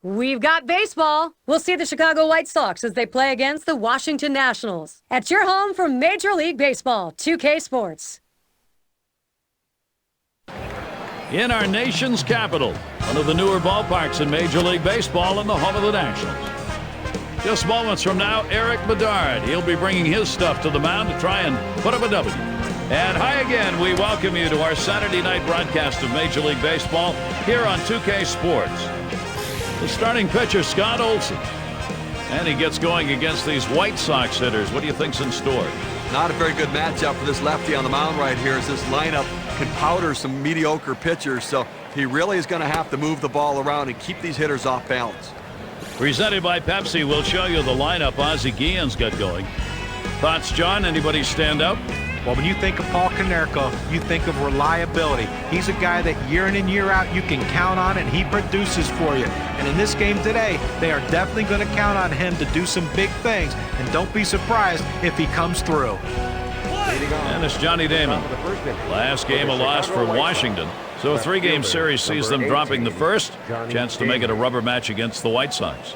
We've got baseball. We'll see the Chicago White Sox as they play against the Washington Nationals. At your home for Major League Baseball, 2K Sports. In our nation's capital, one of the newer ballparks in Major League Baseball and the home of the Nationals. Just moments from now, Eric Bedard. He'll be bringing his stuff to the mound to try and put up a W. And hi again, we welcome you to our Saturday night broadcast of Major League Baseball here on 2K Sports. The starting pitcher, Scott Olson. And he gets going against these White Sox hitters. What do you think's in store? Not a very good matchup for this lefty on the mound right here, as this lineup can powder some mediocre pitchers. So he really is going to have to move the ball around and keep these hitters off balance. Presented by Pepsi, we'll show you the lineup Ozzie Guillen's got going. Thoughts, John? Anybody stand out? Well, when you think of Paul Konerko, you think of reliability. He's a guy that year in and year out you can count on, and he produces for you. And in this game today, they are definitely going to count on him to do some big things. And don't be surprised if he comes through. And it's Johnny Damon. Last game a loss for Washington. So a three-game series sees them dropping the first. Chance to make it a rubber match against the White Sox.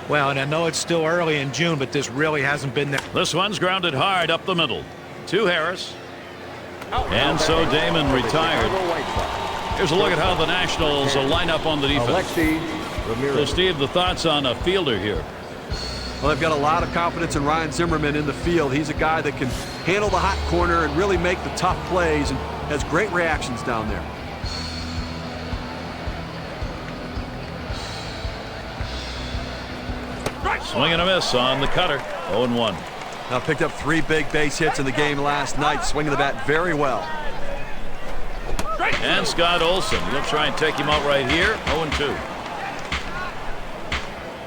Well, and I know it's still early in June, but this really hasn't been there. This one's grounded hard up the middle. To Harris. And so Damon retired. Here's a look at how the Nationals line up on the defense. So Steve, the thoughts on a fielder here? Well, they've got a lot of confidence in Ryan Zimmerman in the field. He's a guy that can handle the hot corner and really make the tough plays and has great reactions down there. Swing and a miss on the cutter. 0-1. Now picked up 3 big base hits in the game last night, swinging the bat very well. And Scott Olson, he'll try and take him out right here. 0-2.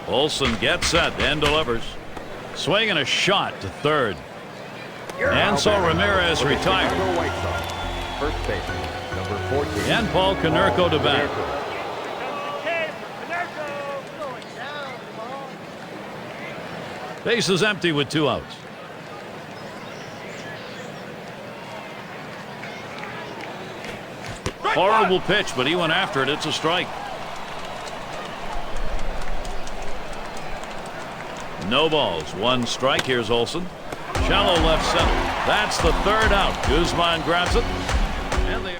Olson gets set and delivers. Swing and a shot to third. And so Ramirez retired. And Paul Konerko to bat. Base is empty with 2 outs. Horrible pitch, but he went after it. It's a strike. No balls. 1 strike. Here's Olson. Shallow left center. That's the 3rd out. Guzman grabs it. And they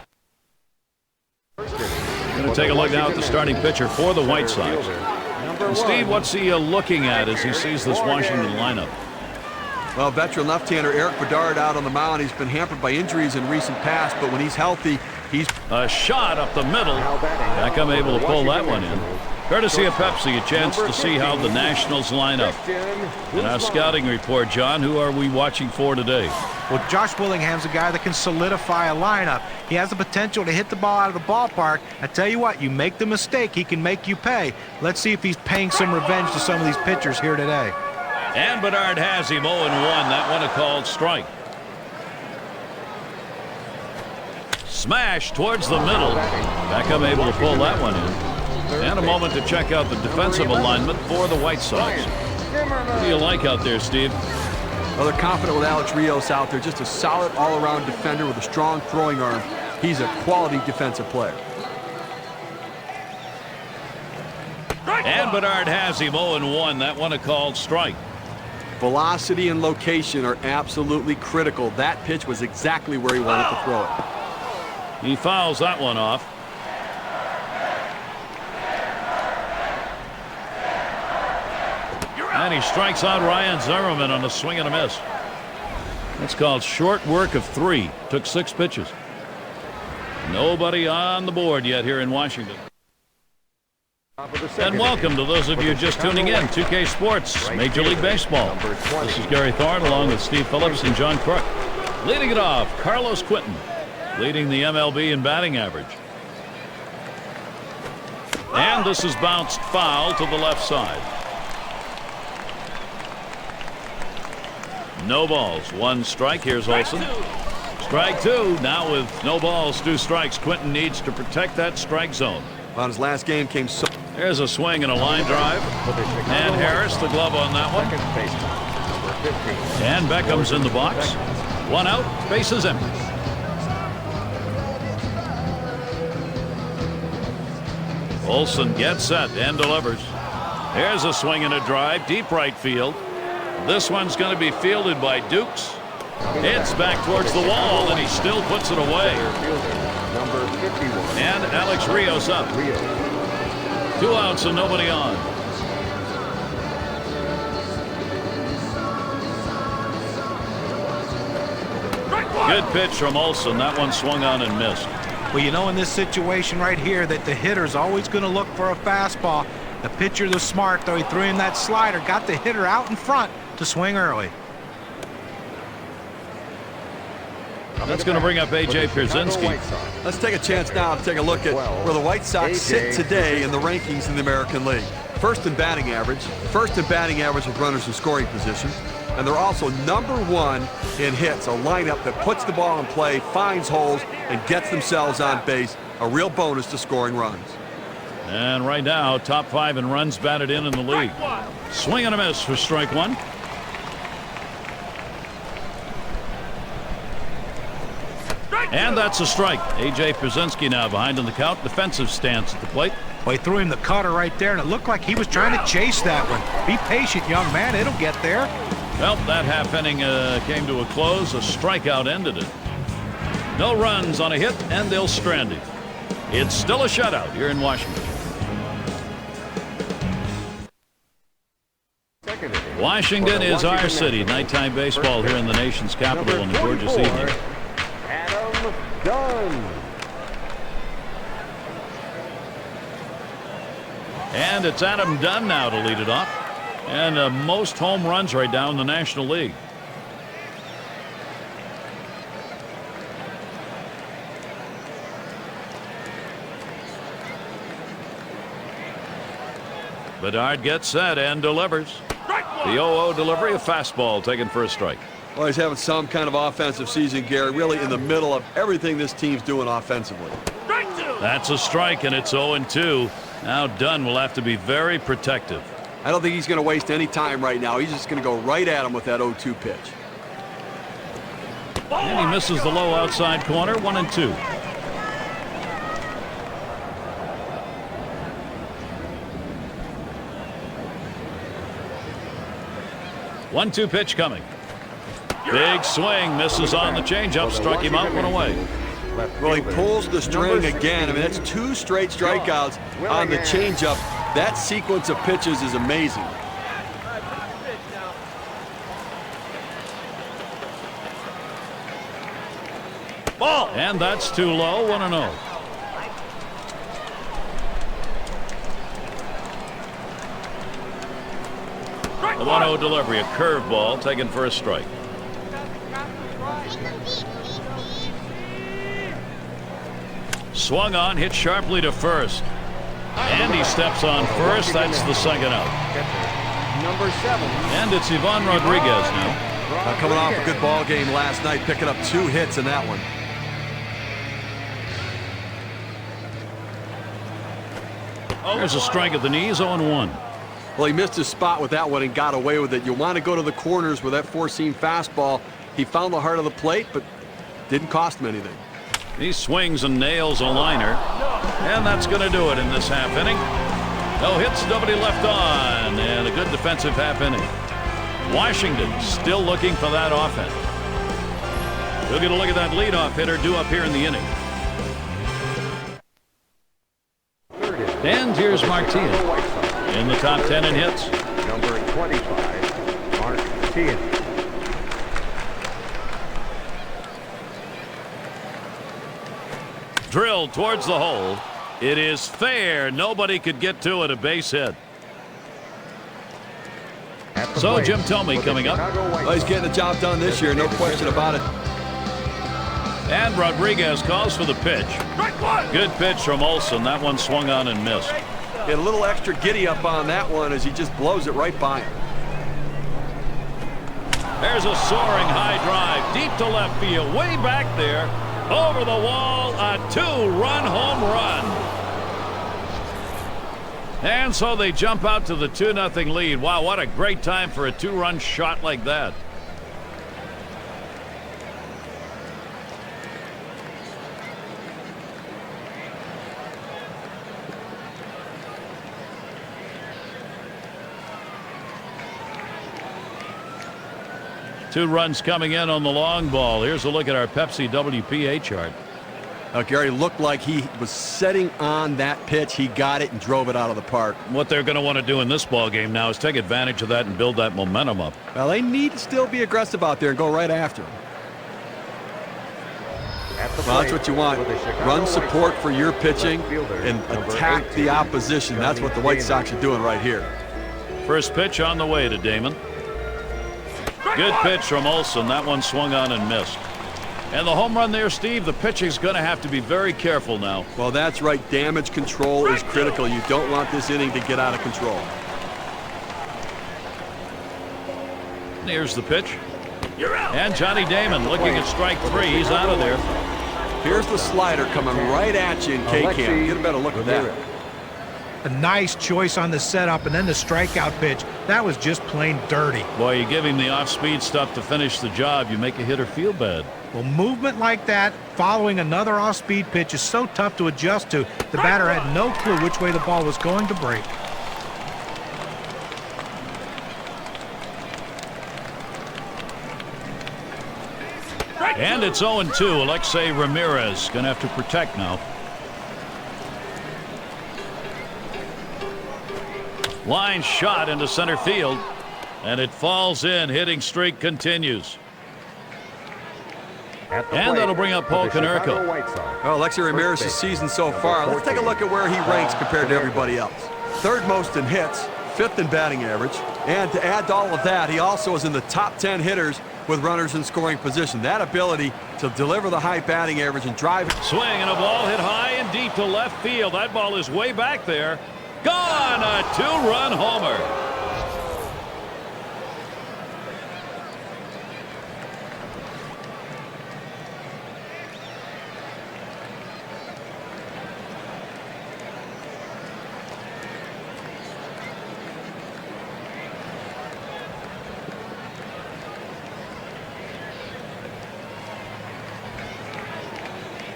going to take a look now at the starting pitcher for the White Sox. And Steve, what's he looking at as he sees this Washington lineup? Well, veteran left-hander Eric Bedard out on the mound. He's been hampered by injuries in recent past, but when he's healthy, he's a shot up the middle. Beckham able to pull that one in. Courtesy of Pepsi, a chance to see how the Nationals line up. In our scouting report, John, who are we watching for today? Well, Josh Willingham's a guy that can solidify a lineup. He has the potential to hit the ball out of the ballpark. I tell you what, you make the mistake, he can make you pay. Let's see if he's paying some revenge to some of these pitchers here today. And Bedard has him 0-1. That one a called strike. Smash towards the middle. Beckham able to pull that one in. And a moment to check out the defensive alignment for the White Sox. What do you like out there, Steve? Well, they're confident with Alex Rios out there. Just a solid all-around defender with a strong throwing arm. He's a quality defensive player. And Bedard has him 0-1. That one a called strike. Velocity and location are absolutely critical. That pitch was exactly where he wanted to throw it. He fouls that one off. And he strikes out Ryan Zimmerman on a swing and a miss. That's called short work of 3. Took 6 pitches. Nobody on the board yet here in Washington. And welcome to those of you just tuning in. 2K Sports, Major League Baseball. This is Gary Thorne along with Steve Phillips and John Crook. Leading it off, Carlos Quinton, leading the MLB in batting average. And this is bounced foul to the left side. No balls. 1 strike. Here's Olson. Strike 2. Now with no balls, 2 strikes. Quinton needs to protect that strike zone. Well, his last game came so. There's a swing and a line drive. And Harris, the glove on that one. And Beckham's in the box. 1 out. Base is empty. Olsen gets set and delivers. Here's a swing and a drive, deep right field. This one's going to be fielded by Dukes. It's back towards the wall, and he still puts it away. Number 51. And Alex Rios up. 2 outs and nobody on. Good pitch from Olsen. That one swung on and missed. Well, you know, in this situation right here that the hitter's always going to look for a fastball. The pitcher was smart, though. He threw him that slider, got the hitter out in front to swing early. That's going to bring up A.J. Pierzynski. Let's take a chance now to take a look at where the White Sox sit today in the rankings in the American League. First in batting average with runners in scoring position, and they're also #1 in hits, a lineup that puts the ball in play, finds holes, and gets themselves on base, a real bonus to scoring runs. And right now, top 5 in runs batted in the league. Swing and a miss for strike 1. And that's a strike. A.J. Pierzynski now behind in the count. Defensive stance at the plate. Well, he threw him the cutter right there, and it looked like he was trying to chase that one. Be patient, young man. It'll get there. Well, that half inning came to a close. A strikeout ended it. No runs on a hit, and they'll strand him. It's still a shutout here in Washington. Washington is our city. Nighttime baseball here in the nation's capital on a gorgeous evening. Done. And it's Adam Dunn now to lead it off. And most home runs right now in the National League. Bedard gets set and delivers. The 0-0 delivery, a fastball taken for a strike. Well, he's having some kind of offensive season, Gary, really in the middle of everything this team's doing offensively. That's a strike, and it's 0-2. Now Dunn will have to be very protective. I don't think he's going to waste any time right now. He's just going to go right at him with that 0-2 pitch. And he misses the low outside corner, 1-2. One-two pitch coming. Big swing, misses on the changeup, struck him out, one away. Well, he pulls the string again. I mean, that's 2 straight strikeouts on the changeup. That sequence of pitches is amazing. Ball. And that's too low, 1-0. The 1-0 delivery, a curveball taken for a strike. Swung on, hit sharply to first. And he steps on first. That's the second out. Number 7. And it's Ivan Rodriguez now. Coming off a good ball game last night, picking up 2 hits in that one. There's a strike at the knees, 0-1. Well, he missed his spot with that one and got away with it. You want to go to the corners with that 4-seam fastball. He found the heart of the plate, but didn't cost him anything. He swings and nails a liner. And that's going to do it in this half inning. No hits, nobody left on. And a good defensive half inning. Washington still looking for that offense. We'll get a look at that leadoff hitter due up here in the inning. And here's Martin in the top 10 in hits. Number 25, Martin. Drilled towards the hole. It is fair. Nobody could get to it. A base hit. So Jim Thome coming up. Well, he's getting the job done this year, no question about it. And Rodriguez calls for the pitch. Good pitch from Olsen. That one swung on and missed. Get a little extra giddy up on that one as he just blows it right by him. There's a soaring high drive deep to left field, way back there, over the wall, a 2-run home run. And so they jump out to the 2-0 lead. Wow, what a great time for a 2-run shot like that. 2 runs coming in on the long ball. Here's a look at our Pepsi WPA chart. Now, Gary, looked like he was setting on that pitch. He got it and drove it out of the park. What they're going to want to do in this ball game now is take advantage of that and build that momentum up. Well, they need to still be aggressive out there and go right after him. Well, that's what you want. Run support for your pitching and attack the opposition. That's what the White Sox are doing right here. First pitch on the way to Damon. Good pitch from Olsen. That one swung on and missed. And the home run there, Steve, the pitching's going to have to be very careful now. Well, that's right. Damage control is critical. You don't want this inning to get out of control. Here's the pitch. And Johnny Damon looking at strike 3. He's out of there. Here's the slider coming right at you in K-Cam. Get a better look at that. A nice choice on the setup, and then the strikeout pitch. That was just plain dirty. Boy, you give him the off-speed stuff to finish the job, you make a hitter feel bad. Well, movement like that, following another off-speed pitch, is so tough to adjust to. The batter had no clue which way the ball was going to break. And it's 0-2. Alexei Ramirez going to have to protect now. Line shot into center field, and it falls in. Hitting streak continues. And that'll bring up Paul Konerko. Well, Alexei Ramirez's season so far. Let's take a look at where he ranks compared to everybody else. 3rd most in hits, 5th in batting average, and to add to all of that, he also is in the top 10 hitters with runners in scoring position. That ability to deliver the high batting average and drive it. Swing and a ball hit high and deep to left field. That ball is way back there. Gone! A 2-run homer.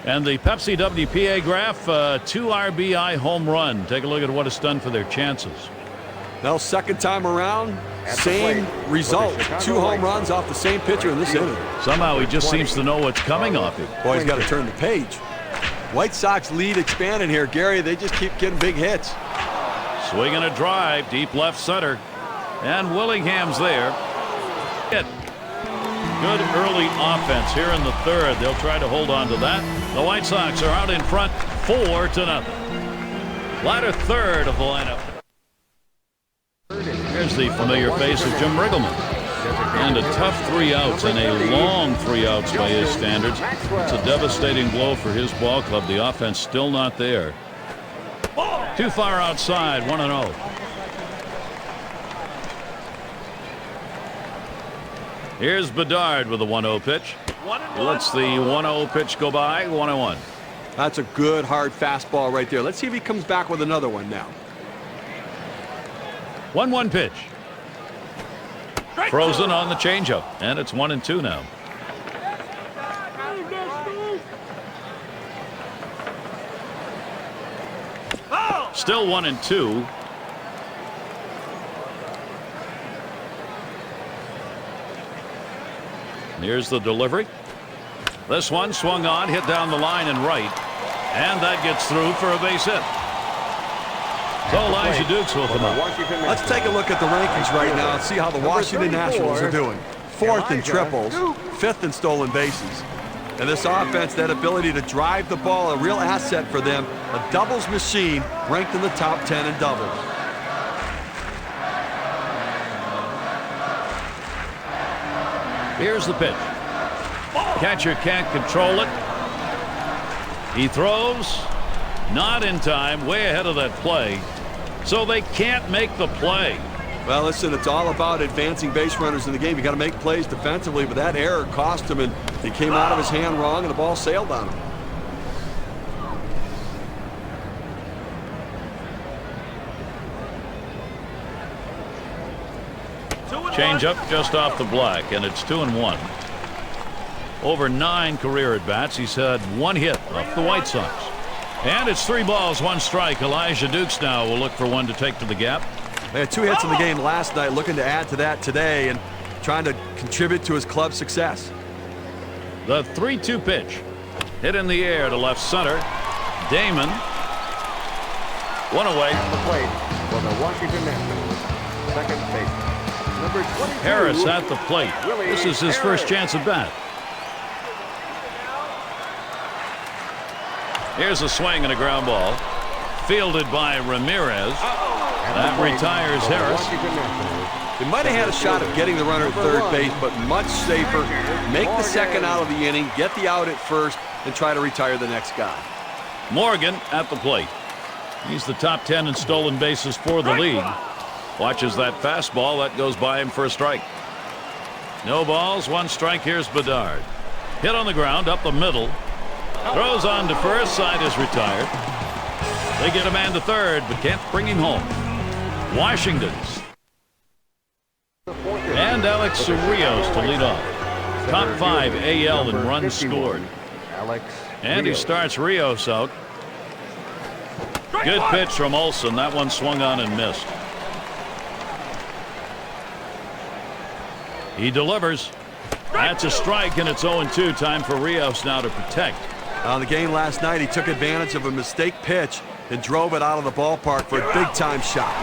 And the Pepsi WPA graph, 2 RBI home run. Take a look at what it's done for their chances. Now, second time around, same result. 2 home runs off the same pitcher in this inning. Somehow he just seems to know what's coming off him. Boy, he's got to turn the page. White Sox lead expanding here, Gary. They just keep getting big hits. Swinging a drive, deep left center. And Willingham's there. Hit. Good early offense here in the 3rd. They'll try to hold on to that. The White Sox are out in front 4-0. Latter 3rd of the lineup. Here's the familiar face of Jim Riggleman. And a tough 3 outs and a long 3 outs by his standards. It's a devastating blow for his ball club. The offense still not there. Too far outside, 1-0. Here's Bedard with a 1-0 pitch. Lets the 1-0 pitch go by. 1-1. That's a good hard fastball right there. Let's see if he comes back with another one now. 1-1 pitch. Frozen on the changeup, and it's 1-2 now. Still 1-2. Here's the delivery. This one swung on, hit down the line and right. And that gets through for a base hit. So Elijah Dukes will come up. Let's take a look at the rankings right now and see how the Washington Nationals are doing. 4th in triples, 5th in stolen bases. And this offense, that ability to drive the ball, a real asset for them. A doubles machine ranked in the top 10 in doubles. Here's the pitch. Catcher can't control it. He throws. Not in time. Way ahead of that play. So they can't make the play. Well, listen, it's all about advancing base runners in the game. You got to make plays defensively, but that error cost him, and he came out of his hand wrong, and the ball sailed on him. Change up just off the black, and it's 2-1. Over 9 career at-bats. He's had 1 hit off the White Sox. And it's 3 balls, 1 strike. Elijah Dukes now will look for one to take to the gap. They had 2 hits in the game last night, looking to add to that today. And trying to contribute to his club's success. The 3-2 pitch. Hit in the air to left center. Damon. One away. At the plate for the Washington Nationals, second baseman, number 22. Harris at the plate. This is his first chance at bat. Here's a swing and a ground ball. Fielded by Ramirez. That retires Harris. They might have had a shot of getting the runner at third base, but much safer. Make the second out of the inning, get the out at first, and try to retire the next guy. Morgan at the plate. He's the top 10 in stolen bases for the league. Watches that fastball. That goes by him for a strike. No balls, one strike. Here's Bedard. Hit on the ground, up the middle. Throws on to first. Side is retired. They get a man to third, but can't bring him home. Washington's. And Alex Rios to lead off. Top 5 AL in runs scored. And he starts Rios out. Good pitch from Olsen. That one swung on and missed. He delivers. That's a strike, and it's 0-2. Time for Rios now to protect. On the game last night, he took advantage of a mistake pitch and drove it out of the ballpark for a big-time shot.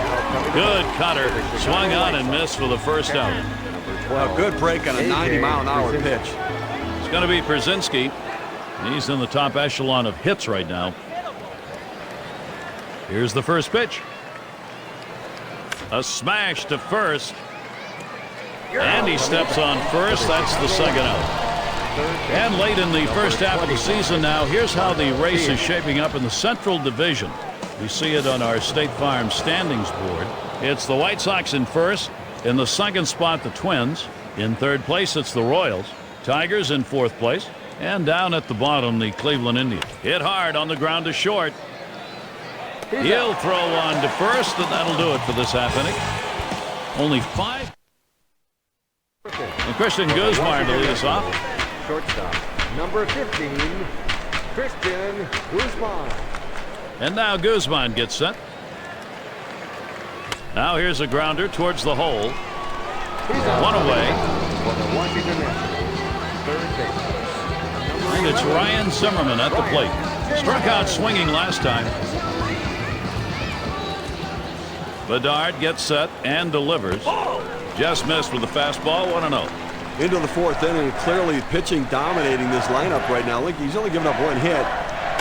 Good cutter. Swung on and missed for the first out. A good break on a 90-mile-an-hour pitch. It's going to be Brzezinski. He's in the top echelon of hits right now. Here's the first pitch. A smash to first. And he steps on first. That's the second out. And late in the first half of the season now, here's how the race is shaping up in the Central Division. We see it on our State Farm standings board. It's the White Sox in first. In the second spot, the Twins. In third place, it's the Royals. Tigers in fourth place. And down at the bottom, the Cleveland Indians. Hit hard on the ground to short. He'll throw on to first, and that'll do it for this half inning. Only 5. And Christian Guzman to lead us off. Shortstop, number 15, Christian Guzman. And now Guzman gets set. Now here's a grounder towards the hole. One away. For the Washington Nationals, third baseman. And it's Ryan Zimmerman at the plate. Struck out swinging last time. Bedard gets set and delivers. Just missed with the fastball. 1-0. Into the fourth inning, clearly pitching dominating this lineup right now. Look, he's only given up one hit,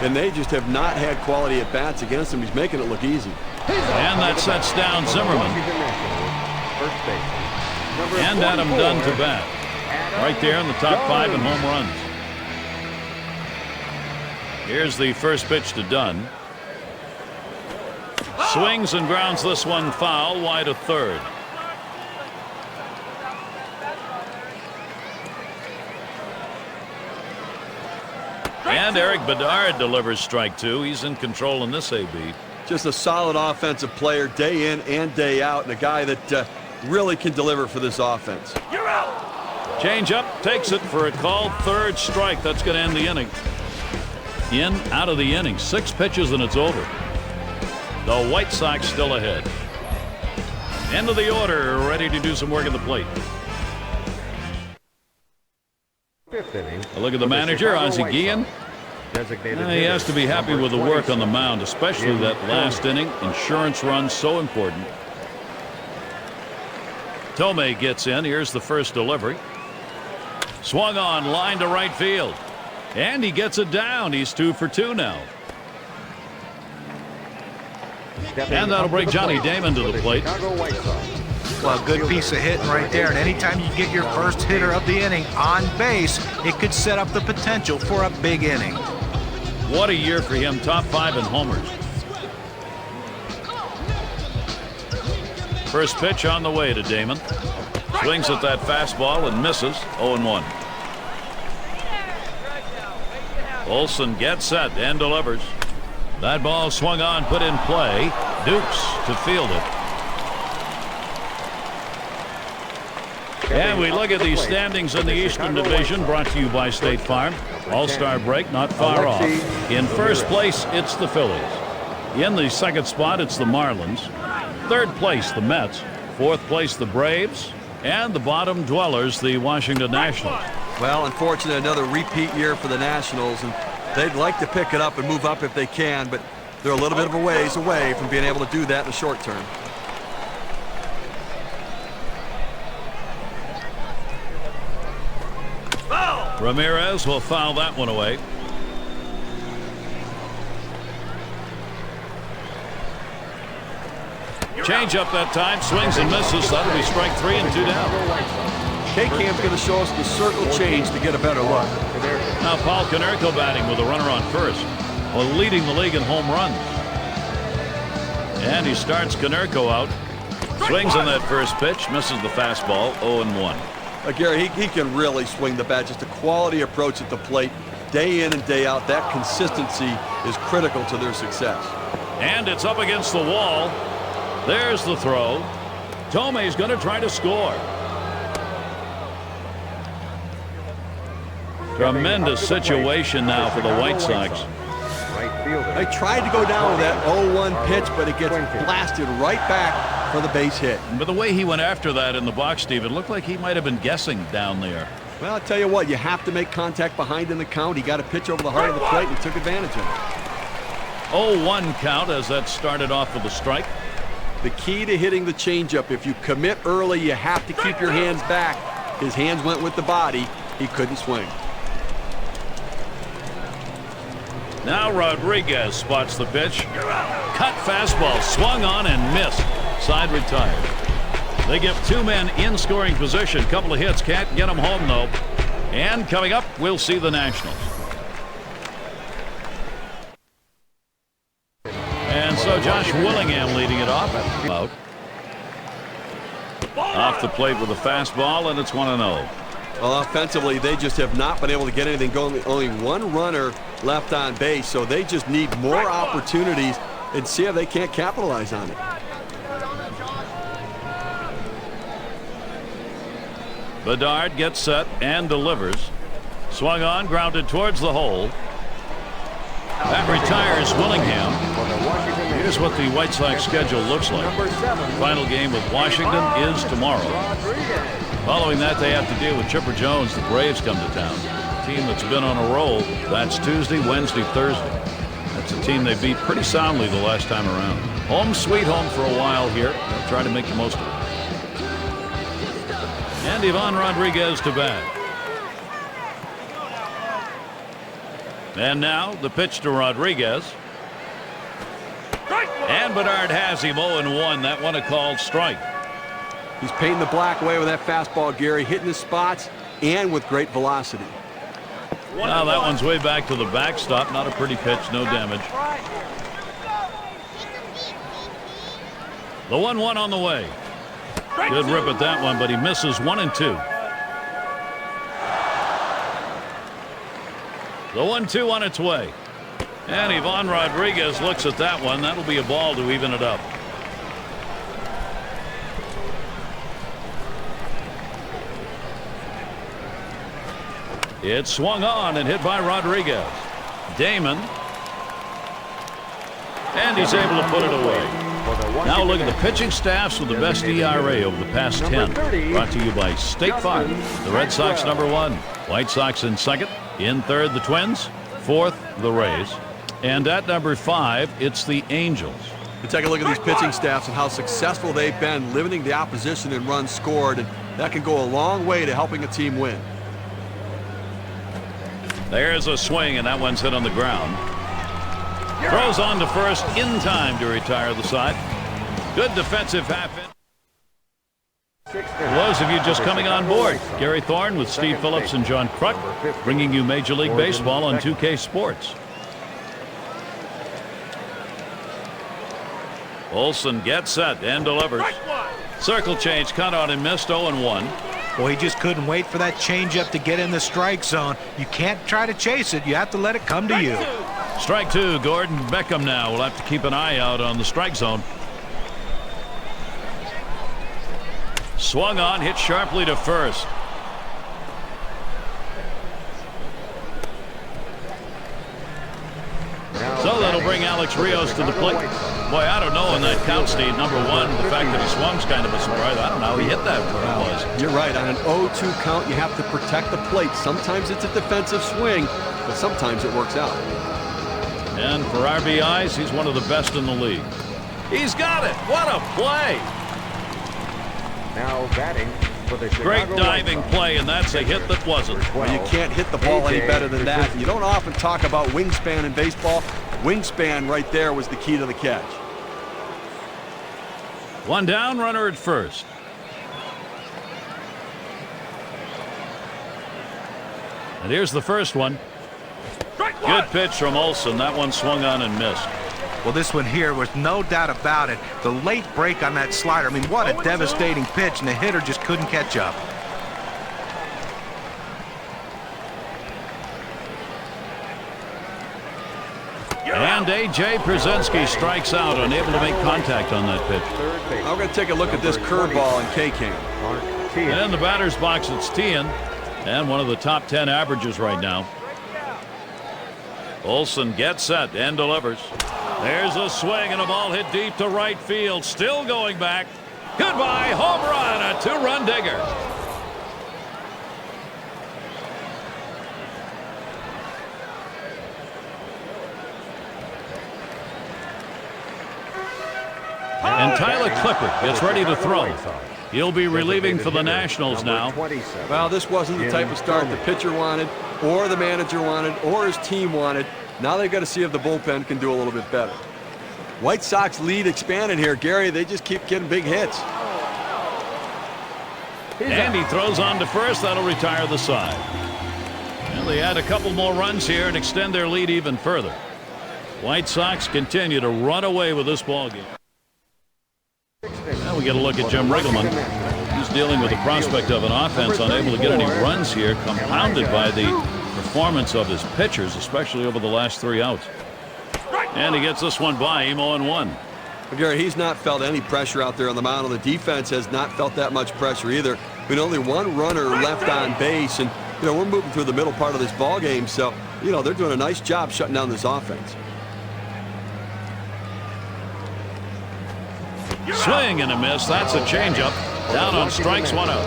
and they just have not had quality at bats against him. He's making it look easy. And that sets down Zimmerman. And Adam Dunn to bat. Right there in the top 5 in home runs. Here's the first pitch to Dunn. Swings and grounds this one foul, wide of third. And Eric Bedard delivers strike 2. He's in control in this AB. Just a solid offensive player day in and day out, and a guy that really can deliver for this offense. You're out. Change up, takes it for a called third strike. That's going to end the inning. In, out of the inning. 6 pitches and it's over. The White Sox still ahead. End of the order, ready to do some work at the plate. Fifth inning. A look at the manager, Ozzie Guillen. He has to be happy with the work on the mound, especially that last inning. Insurance run, so important. Tomei gets in. Here's the first delivery. Swung on, line to right field. And he gets it down. He's 2 for 2 now. And that'll bring Johnny Damon to the plate. Well, a good piece of hitting right there. And anytime you get your first hitter of the inning on base, it could set up the potential for a big inning. What a year for him. Top 5 in homers. First pitch on the way to Damon. Swings at that fastball and misses. 0-1. Olsen gets set and delivers. That ball swung on, put in play. Dukes to field it. And we look at the standings in the Eastern Division, brought to you by State Farm. All-star break not far off. In first place, it's the Phillies. In the second spot, it's the Marlins. Third place, the Mets. Fourth place, the Braves. And the bottom dwellers, the Washington Nationals. Well, unfortunately, another repeat year for the Nationals, and they'd like to pick it up and move up if they can, but they're a little bit of a ways away from being able to do that in the short term. Ramirez will foul that one away. Change up that time, swings and misses. That'll be strike 3 and 2 down. K-Cam's going to show us the circle change to get a better look. Now Paul Konerko batting with a runner on first, while leading the league in home runs. And he starts Konerko out. Swings on that first pitch, misses the fastball, 0-1. Gary, he can really swing the bat. Just a quality approach at the plate, day in and day out. That consistency is critical to their success. And it's up against the wall. There's the throw. Tomei's going to try to score. Tremendous situation now for the White Sox. They tried to go down with that 0-1 pitch, but it gets blasted right back for the base hit. But the way he went after that in the box, Steve, it looked like he might have been guessing down there. Well, I'll tell you what, you have to make contact behind in the count. He got a pitch over the heart of the plate and took advantage of it. 0-1 count as that started off with a strike. The key to hitting the changeup, if you commit early, you have to keep your hands back. His hands went with the body. He couldn't swing. Now Rodriguez spots the pitch. Cut fastball, swung on and missed. Side retired. They give two men in scoring position. Couple of hits, can't get them home though. And coming up, we'll see the Nationals. And so Josh Willingham leading it off. Out. Off the plate with a fastball, and it's 1-0. Well, offensively, they just have not been able to get anything going. Only one runner left on base, so they just need more opportunities and see if they can't capitalize on it. Bedard gets set and delivers. Swung on, grounded towards the hole. That retires Willingham. Here's what the White Sox schedule looks like. Final game with Washington is tomorrow. Following that, they have to deal with Chipper Jones. The Braves come to town. A team that's been on a roll. That's Tuesday, Wednesday, Thursday. That's a team they beat pretty soundly the last time around. Home sweet home for a while here. They'll try to make the most of it. And Ivan Rodriguez to bat. And now the pitch to Rodriguez. And Bedard has him 0-1. That one a called strike. He's painting the black away with that fastball, Gary, hitting the spots and with great velocity. Now that one's way back to the backstop. Not a pretty pitch, no damage. The 1-1 on the way. Good rip at that one, but he misses 1 and 2. The 1-2 on its way. And Ivan Rodriguez looks at that one. That'll be a ball to even it up. It's swung on and hit by Rodriguez. Damon. And he's able to put it away. Now look at the pitching staffs with the best ERA over the past 10. Brought to you by State Farm. The Red Sox #1. White Sox in second. In third, the Twins. Fourth, the Rays. And at number 5, it's the Angels. You take a look at these pitching staffs and how successful they've been limiting the opposition in runs scored. And that can go a long way to helping a team win. There's a swing, and that one's hit on the ground. Throws on to first in time to retire the side. Good defensive half-inning. For those of you just coming on board, Gary Thorne with Steve Phillips and John Kruk bringing you Major League Baseball on 2K Sports. Olsen gets set and delivers. Circle change, cut out and missed, 0-1. Well, he just couldn't wait for that changeup to get in the strike zone. You can't try to chase it. You have to let it come to you. Strike 2, Gordon Beckham now will have to keep an eye out on the strike zone. Swung on, hit sharply to first. So that'll bring Alex Alex Rios to the plate. Boy, I don't know in that count, Steve. Number one, the fact that he swung's kind of a surprise. I don't know how he hit that where it was. You're right. On an 0-2 count, you have to protect the plate. Sometimes it's a defensive swing, but sometimes it works out. And for RBIs, he's one of the best in the league. He's got it. What a play. Now batting for the Great Chicago diving White Sox. play, and that's a hit that wasn't. Well, you can't hit the ball any better than that. You don't often talk about wingspan in baseball. Wingspan right there was the key to the catch. One down, runner at first. And here's the first one. Good pitch from Olsen. That one swung on and missed. Well, this one here was no doubt about it. The late break on that slider. I mean, what a devastating pitch, and the hitter just couldn't catch up. And A.J. Przenski strikes out, unable to make contact on that pitch. I'm going to take a look at this curveball in K-Cam. And in the batter's box, it's Tien, and one of the top 10 averages right now. Olsen gets set and delivers. There's a swing and a ball hit deep to right field. Still going back. Goodbye, home run, a two-run digger. And Tyler Clippard gets ready to throw. He'll be relieving for the Nationals now. Well, this wasn't the type of start the pitcher wanted, or the manager wanted, or his team wanted. Now they've got to see if the bullpen can do a little bit better. White Sox lead expanded here, Gary. They just keep getting big hits. And he throws on to first. That'll retire the side. And they add a couple more runs here and extend their lead even further. White Sox continue to run away with this ball game. Now we get a look at Jim Riggleman. He's dealing with the prospect of an offense unable to get any runs here, compounded by the performance of his pitchers, especially over the last 3 outs. And he gets this one by him, 0-1. Well, Gary, he's not felt any pressure out there on the mound. The defense has not felt that much pressure either. With only one runner left on base, and we're moving through the middle part of this ball game, so they're doing a nice job shutting down this offense. Swing and a miss. That's a changeup. Down on strikes, 1 out.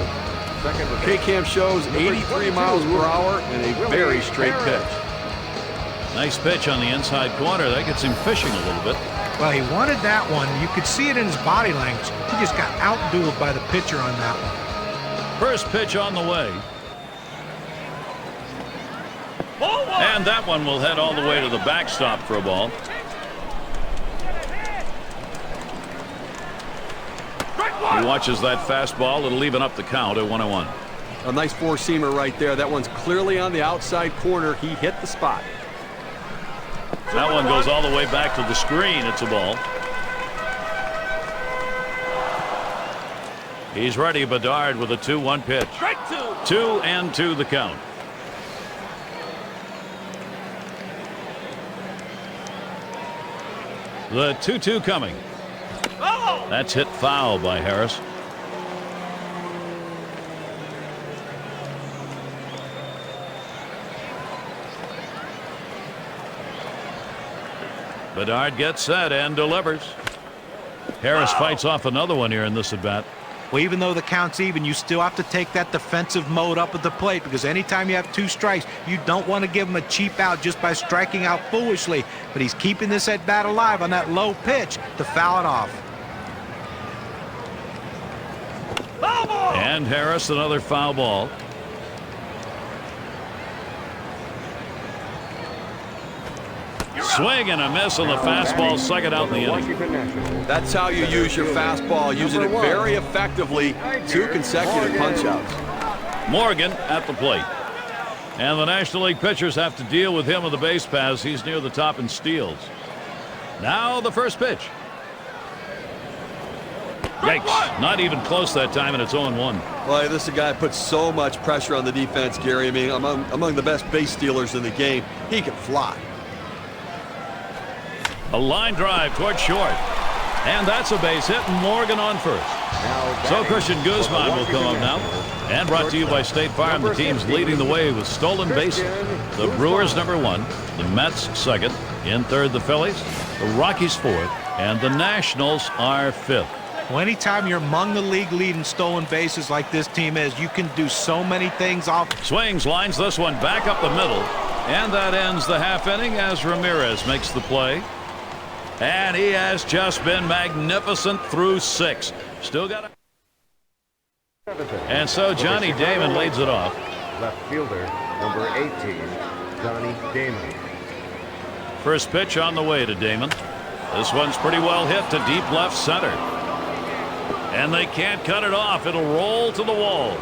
K-Cam shows 83 miles per hour and a very straight pitch. Nice pitch on the inside corner. That gets him fishing a little bit. Well, he wanted that one. You could see it in his body language. He just got outdueled by the pitcher on that one. First pitch on the way. And that one will head all the way to the backstop for a ball. He watches that fastball. It'll even up the count at 1-1. A nice four-seamer right there. That one's clearly on the outside corner. He hit the spot. That one goes all the way back to the screen. It's a ball. He's ready. Bedard with a 2-1 pitch. 2-2 the count. The 2-2 coming. That's hit foul by Harris. Bedard gets set and delivers. Harris fights off another one here in this at bat. Well, even though the count's even, you still have to take that defensive mode up at the plate, because anytime you have 2 strikes, you don't want to give him a cheap out just by striking out foolishly. But he's keeping this at bat alive on that low pitch to foul it off. And Harris, another foul ball. Swing and a miss on the fastball, second out in the inning. That's how you use your fastball, using it very effectively. 2 consecutive punch-outs. Morgan at the plate. And the National League pitchers have to deal with him with the base paths. He's near the top in steals. Now the first pitch. Yikes. Not even close that time, and it's 0-1. Well, this is a guy that puts so much pressure on the defense, Gary. I mean, among the best base stealers in the game. He can fly. A line drive toward short. And that's a base hit, and Morgan on first. So Christian Guzman will come up now. And brought to you by State Farm, the teams leading the way with stolen bases. The Brewers #1, the Mets 2nd, In third, the Phillies. The Rockies fourth. And the Nationals are fifth. Well, anytime you're among the league lead in stolen bases like this team is, you can do so many things off. Swings, lines this one back up the middle. And that ends the half inning as Ramirez makes the play. And he has just been magnificent through 6. Still got it. And so Johnny Damon leads it off. Left fielder, number 18, Johnny Damon. First pitch on the way to Damon. This one's pretty well hit to deep left center. And they can't cut it off. It'll roll to the wall.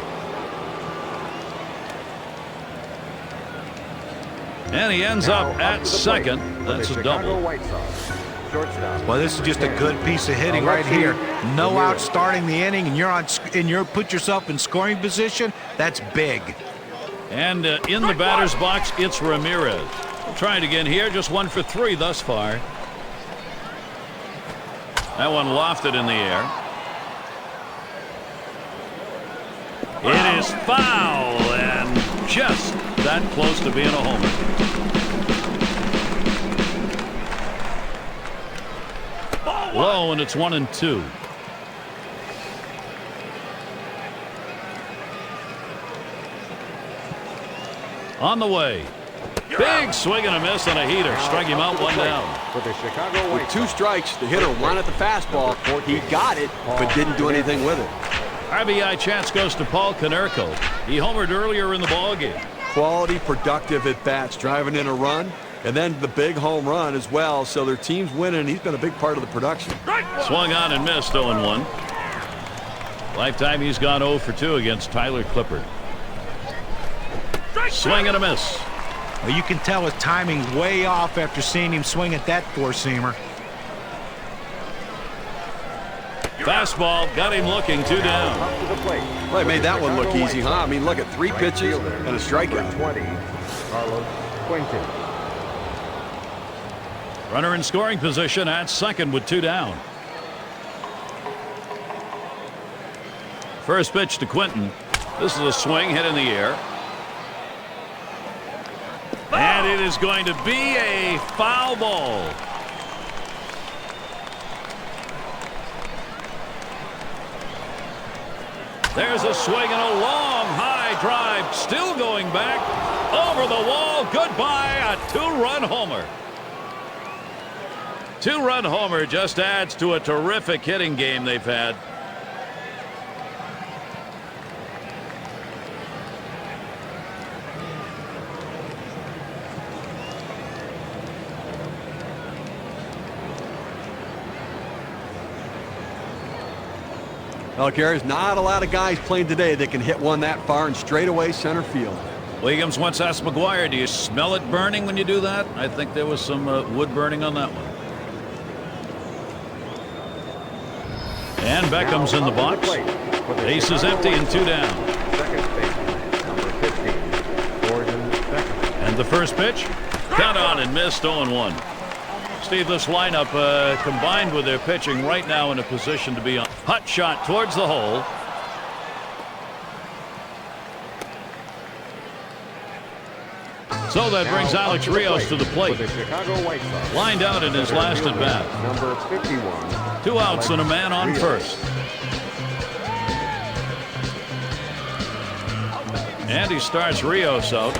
And he ends up at second. That's a double. Well, this is just a good piece of hitting right here. No out starting the inning, and you're put yourself in scoring position. That's big. And in the batter's box, it's Ramirez. Trying again here, just 1 for 3 thus far. That one lofted in the air. It is foul and just that close to being a homer. Low, and it's 1-2. On the way. Big swing and a miss and a heater. Strike him out, 1 down. With 2 strikes, the hitter wanted the fastball. He got it, but didn't do anything with it. RBI chance goes to Paul Konerko. He homered earlier in the ballgame. Quality, productive at-bats, driving in a run, and then the big home run as well. So their team's winning. He's been a big part of the production. Swung on and missed, 0-1. Lifetime, he's gone 0 for 2 against Tyler Clippard. Swing and a miss. Well, you can tell his timing's way off after seeing him swing at that four-seamer. Fastball got him looking, 2 down. Well, he made that one look easy, huh? I mean, look at 3 pitches and a strikeout. 20, Carlos Quentin. Runner in scoring position at second with 2 down. First pitch to Quentin. This is a swing hit in the air. And it is going to be a foul ball. There's a swing and a long high drive. Still going back over the wall. Goodbye, a 2-run homer. 2-run homer just adds to a terrific hitting game they've had. Well, Gary, there's not a lot of guys playing today that can hit one that far and straightaway center field. Williams once asked McGuire, do you smell it burning when you do that? I think there was some wood burning on that one. And Beckham's in the box. Base is empty and 2 down. Number 15, Gordon Beckham. And the first pitch, cut on and missed, 0-1. Steve, this lineup combined with their pitching right now in a position to be on. Hot shot towards the hole. So that brings Alex Rios to the plate. Lined out in his last at bat. Number 51. 2 outs and a man on first. And he starts Rios out.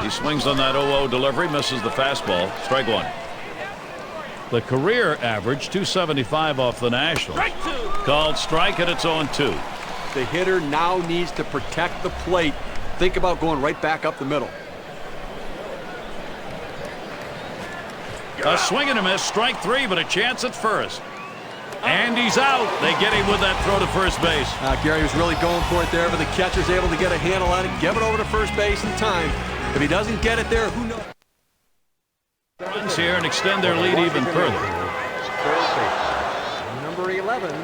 He swings on that 0-0 delivery, misses the fastball. Strike 1. The career average, 275 off the Nationals. Called strike, and it's 0-2. The hitter now needs to protect the plate. Think about going right back up the middle. A swing and a miss, strike 3, but a chance at first. And he's out. They get him with that throw to first base. Gary was really going for it there, but the catcher's able to get a handle on it, give it over to first base in time. If he doesn't get it there, who knows? Runs here and extend their lead even further. Number 11,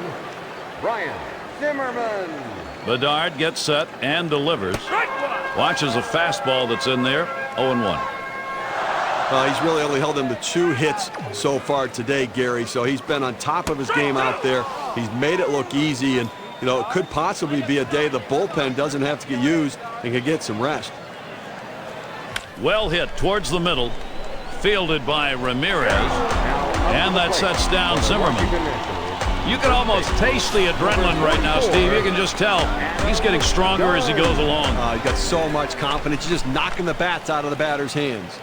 Ryan Zimmerman. Bedard gets set and delivers. Watches a fastball that's in there. 0-1. He's really only held him to 2 hits so far today, Gary. So he's been on top of his game out there. He's made it look easy, and you know it could possibly be a day the bullpen doesn't have to get used and can get some rest. Well hit towards the middle. Fielded by Ramirez. And that sets down Zimmerman. You can almost taste the adrenaline right now, Steve. You can just tell he's getting stronger as he goes along. He's got so much confidence. He's just knocking the bats out of the batter's hands.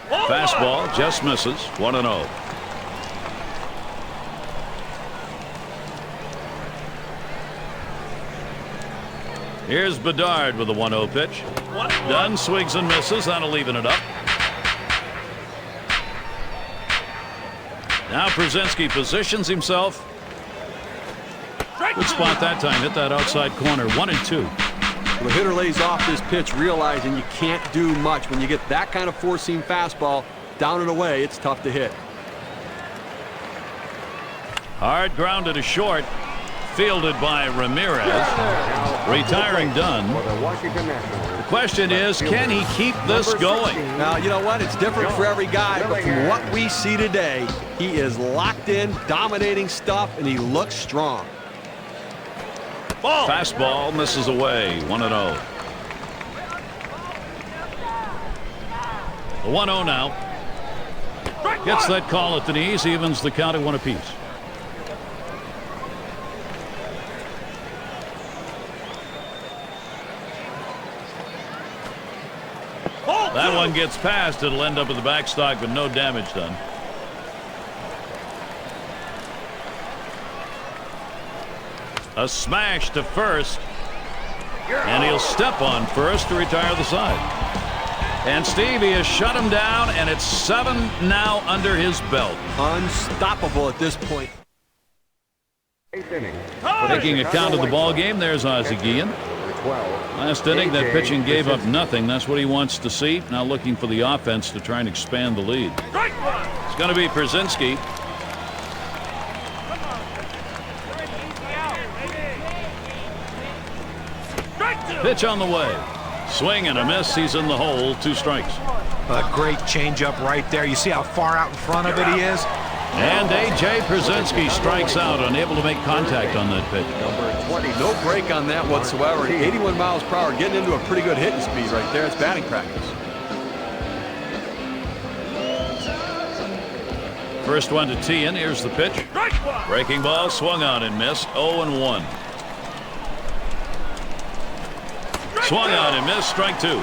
Fastball just misses. 1-0. Here's Bedard with a 1-0 pitch. Dunn swings and misses. That'll even it up. Now Przinsky positions himself. Good spot that time. Hit that outside corner. 1-2. Well, the hitter lays off this pitch, realizing you can't do much. When you get that kind of four-seam fastball down and away, it's tough to hit. Hard grounded to short. Fielded by Ramirez. Retiring Dunn. The question is, can he keep this going? Now, you know what? It's different for every guy, but from what we see today, he is locked in, dominating stuff, and he looks strong. Fastball misses away. 1-0. The 1-0 now. Gets that call at the knees. Evens the count at 1 apiece. That one gets past. It'll end up at the backstop, but no damage done. A smash to first. And he'll step on first to retire the side. And Steve, he has shut him down, and it's 7 now under his belt. Unstoppable at this point. Taking account of the ball game, there's Ozzie Guillen. Last inning, that pitching gave up nothing. That's what he wants to see. Now looking for the offense to try and expand the lead. It's going to be Przinsky. Pitch on the way. Swing and a miss. He's in the hole. 2 strikes. A great changeup right there. You see how far out in front of it he is? And A.J. Przinsky strikes out, unable to make contact on that pitch. No break on that whatsoever. 81 miles per hour, getting into a pretty good hitting speed right there. It's batting practice. First one to tee in. Here's the pitch. Breaking ball swung on and missed. 0-1. Swung on and missed. Strike 2.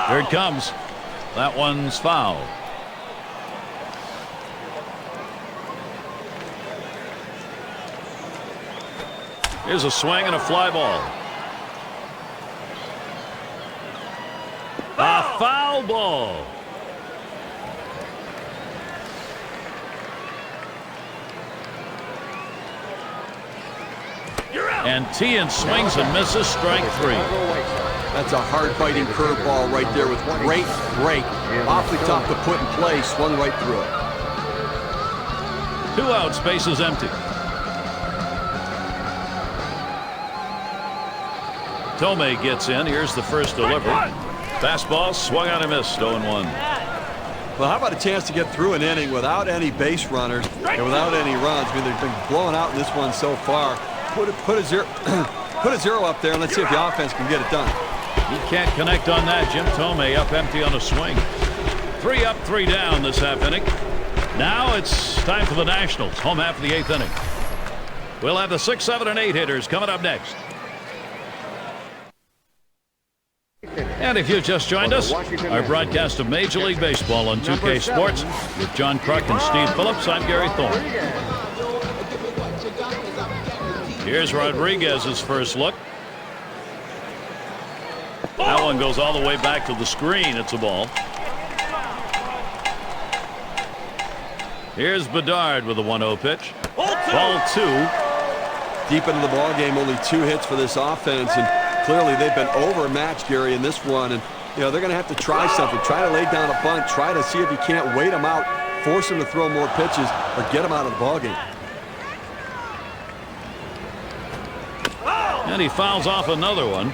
Here it comes. That one's foul. Here's a swing and a fly ball. A foul ball. And Tian swings and misses. Strike 3. That's a hard-fighting curveball right there with great break. Awfully tough to put in play. Swung right through it. 2 outs. Base is empty. Tomei gets in. Here's the first delivery. Fastball swung on and missed. 0-1. Well, how about a chance to get through an inning without any base runners and without any runs? I mean, they've been blowing out in this one so far. Put a zero, put a 0 up there, and let's see if the offense can get it done. He can't connect on that. Jim Tomei up empty on a swing. 3 up, 3 down this half inning. Now it's time for the Nationals. Home half of the 8th inning. We'll have the 6, 7, and 8 hitters coming up next. And if you just joined us, our broadcast of Major League Baseball on 2K Sports with John Kruk and Steve Phillips. I'm Gary Thorne. Here's Rodriguez's first look. That one goes all the way back to the screen. It's a ball. Here's Bedard with a 1-0 pitch. Ball 2. Deep into the ball game, only 2 hits for this offense, and clearly they've been overmatched, Gary, in this one. And you know they're going to have to try something. Try to lay down a bunt. Try to see if you can't wait them out, force them to throw more pitches, or get them out of the ball game. And he fouls off another one.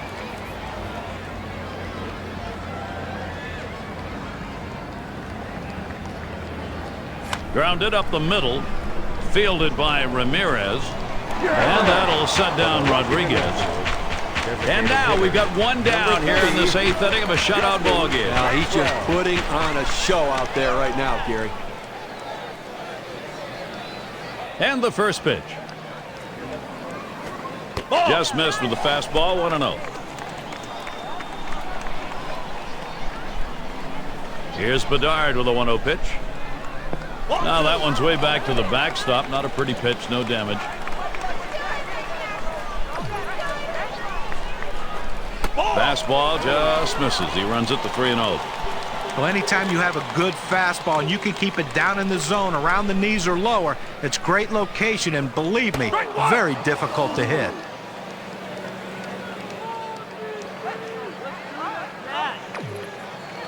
Grounded up the middle. Fielded by Ramirez. And that'll set down Rodriguez. And now we've got one down here in this 8th inning of a shutout ball game. Now he's just putting on a show out there right now, Gary. And the first pitch. Just missed with the fastball, 1-0. Here's Bedard with a 1-0 pitch. Now that one's way back to the backstop. Not a pretty pitch, no damage. Fastball just misses. He runs it to 3-0. Well, anytime you have a good fastball and you can keep it down in the zone around the knees or lower, it's great location and, believe me, very difficult to hit.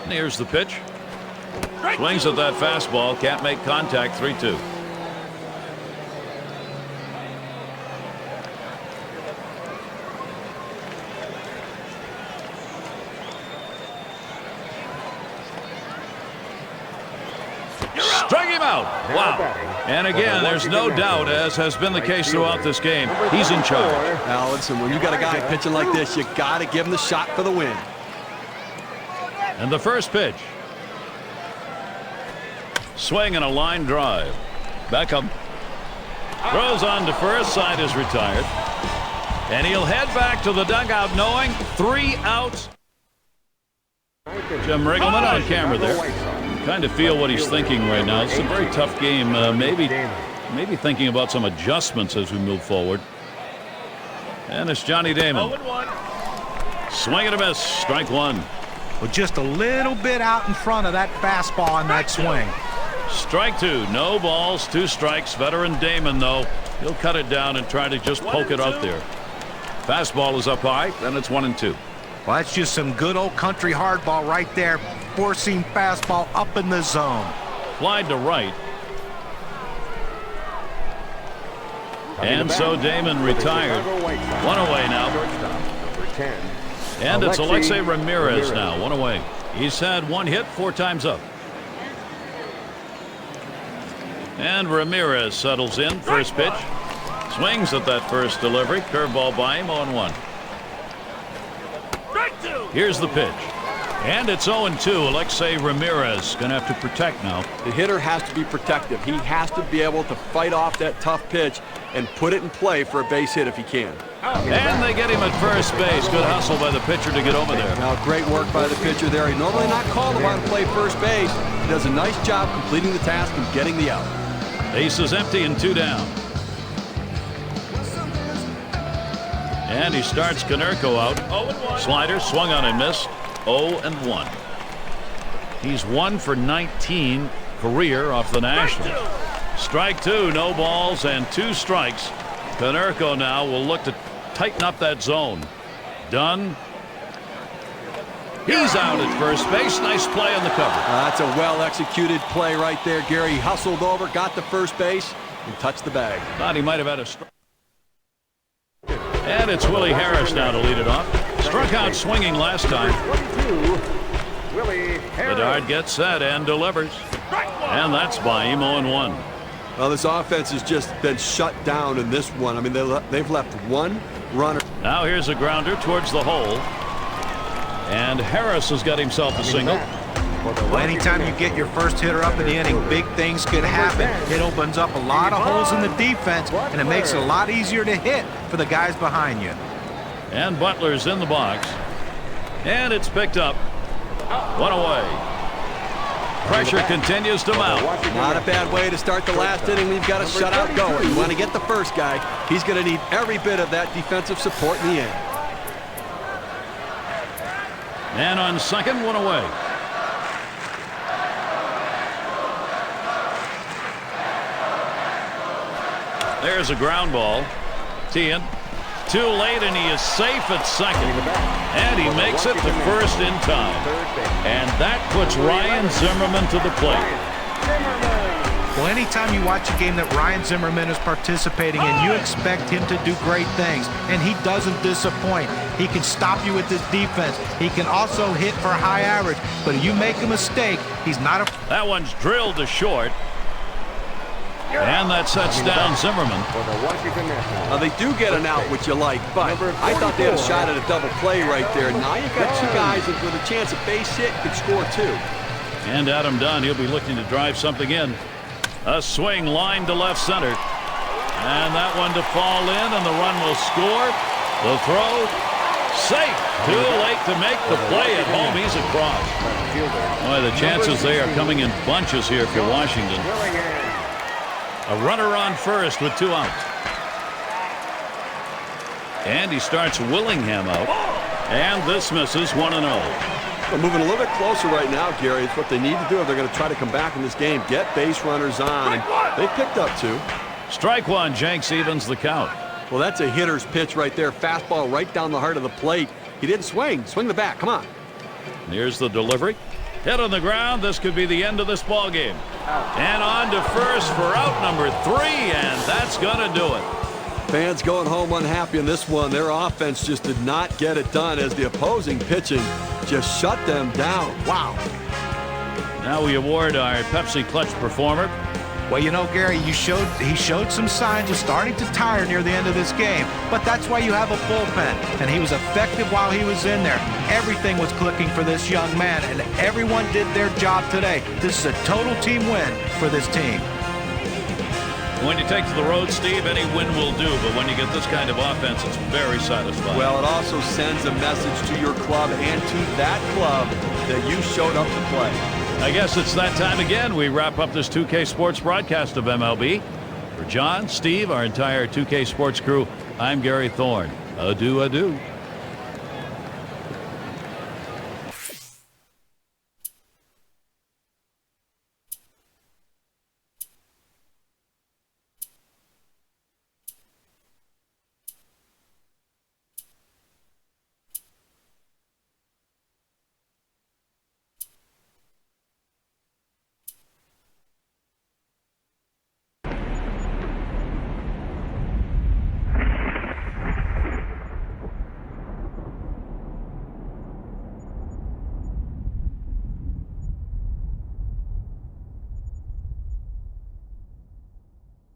And here's the pitch. Swings at that fastball. Can't make contact. 3-2. Strike him out. Wow. And again, there's no doubt, as has been the case throughout this game, he's in charge. Now listen, when you got a guy pitching like this, you got to give him the shot for the win. And the first pitch. Swing and a line drive. Beckham throws on to first. Side is retired. And he'll head back to the dugout knowing 3 outs. Jim Riggleman on camera there. Kind of feel what he's thinking right now. It's a very tough game. Maybe thinking about some adjustments as we move forward. And it's Johnny Damon. Swing and a miss. Strike 1. Well, just a little bit out in front of that fastball on that swing. Strike 2. No balls, 2 strikes. Veteran Damon, though, he'll cut it down and try to just poke it out there. Fastball is up high, then it's 1-2. Well, that's just some good old country hardball right there. Forcing fastball up in the zone. Flied to right. And so Damon retired. 1 away now. And it's Alexei Ramirez now. 1 away. He's had 1 hit 4 times up. And Ramirez settles in. First pitch. Swings at that first delivery. Curveball by him. 0-1. Here's the pitch. And it's 0-2. Alexei Ramirez going to have to protect now. The hitter has to be protective. He has to be able to fight off that tough pitch and put it in play for a base hit if he can. And they get him at first base. Good hustle by the pitcher to get over there. Now, great work by the pitcher there. He's normally not called upon to play first base. He does a nice job completing the task and getting the out. Base is empty and 2 down. And he starts Konerko out. Slider swung on and missed. 0-1. He's 1 for 19 career off the Nationals. Strike 2, no balls and 2 strikes. Konerko now will look to tighten up that zone. Dunn. He's out at first base. Nice play on the cover. That's a well-executed play right there, Gary. He hustled over, got to first base, and touched the bag. Thought he might have had a strike. And it's Willie Harris now to lead it off. Struck out swinging last time. Bedard gets set and delivers. And that's by him. 0-1. Well, this offense has just been shut down in this one. I mean, they've left 1 runner. Now here's a grounder towards the hole. And Harris has got himself a single. Well, anytime you get your first hitter up in the inning, big things could happen. It opens up a lot of holes in the defense, and it makes it a lot easier to hit for the guys behind you. And Butler's in the box. And it's picked up. 1 away. Pressure continues to mount. Not a bad way to start the last inning. We've got a shutout going. You want to get the first guy. He's going to need every bit of that defensive support in the end. And on second, 1 away. There's a ground ball. Tian. Too late, and he is safe at second. And he makes it to first in time. And that puts Ryan Zimmerman to the plate. Well, anytime you watch a game that Ryan Zimmerman is participating in, you expect him to do great things, and he doesn't disappoint. He can stop you with his defense. He can also hit for high average, but if you make a mistake, he's not a... That one's drilled to short. And that sets down Zimmerman. For the Washington Nationals. They do get an out, which you like, but I thought they had a shot at a double play right there. Now you've got two guys that with a chance of base hit could score too. And Adam Dunn, he'll be looking to drive something in. A swing line to left center. And that one to fall in, and the run will score. The throw, safe. Too late to make the play at home. He's across. Boy, the chances they are coming in bunches here for Washington. A runner on first with 2 outs. And he starts Willingham out. And this misses 1-0. They're moving a little bit closer right now, Gary. It's what they need to do if they're going to try to come back in this game. Get base runners on. And they picked up 2. Strike 1. Jenks evens the count. Well, that's a hitter's pitch right there. Fastball right down the heart of the plate. He didn't swing. Swing the bat. Come on. Here's the delivery. Hit on the ground. This could be the end of this ball game. And on to first for out number 3, and that's going to do it. Fans going home unhappy in this one. Their offense just did not get it done as the opposing pitching just shut them down. Wow. Now we award our Pepsi Clutch performer. Well, you know, Gary, he showed some signs of starting to tire near the end of this game, but that's why you have a bullpen, and he was effective while he was in there. Everything was clicking for this young man, and everyone did their job today. This is a total team win for this team. When you take to the road, Steve, any win will do, but when you get this kind of offense, it's very satisfying. Well, it also sends a message to your club and to that club that you showed up to play. I guess it's that time again. We wrap up this 2K Sports broadcast of MLB. For John, Steve, our entire 2K Sports crew, I'm Gary Thorne. Adieu, adieu.